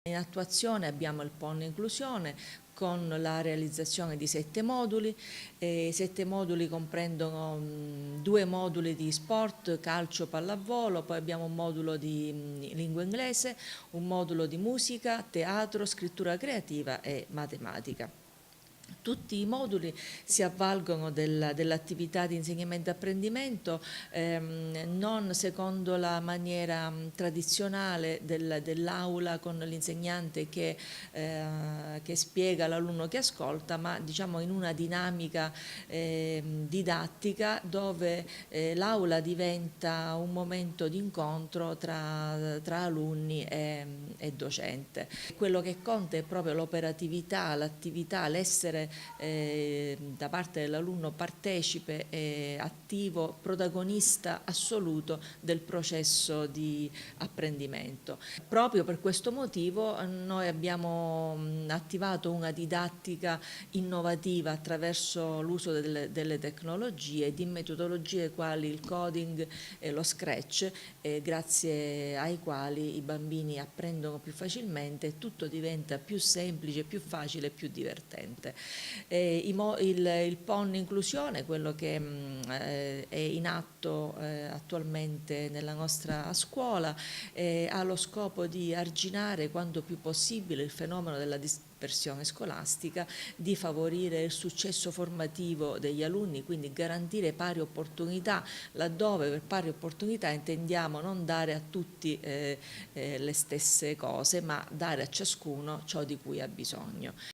In attuazione abbiamo il PON Inclusione con la realizzazione di 7 moduli. 7 moduli comprendono 2 moduli di sport, calcio, pallavolo, poi abbiamo un modulo di lingua inglese, un modulo di musica, teatro, scrittura creativa e matematica. Tutti i moduli si avvalgono dell'attività di insegnamento e apprendimento non secondo la maniera tradizionale dell'aula con l'insegnante che spiega all'alunno che ascolta, ma diciamo in una dinamica didattica dove l'aula diventa un momento di incontro tra alunni e docente. Quello che conta è proprio l'operatività, l'attività, l'essere da parte dell'alunno partecipe e attivo, protagonista assoluto del processo di apprendimento. Proprio per questo motivo noi abbiamo attivato una didattica innovativa attraverso l'uso delle tecnologie, di metodologie quali il coding e lo scratch, grazie ai quali i bambini apprendono più facilmente e tutto diventa più semplice, più facile e più divertente. Il PON Inclusione, quello che è in atto attualmente nella nostra scuola, ha lo scopo di arginare quanto più possibile il fenomeno della dispersione scolastica, di favorire il successo formativo degli alunni, quindi garantire pari opportunità, laddove per pari opportunità intendiamo non dare a tutti le stesse cose, ma dare a ciascuno ciò di cui ha bisogno.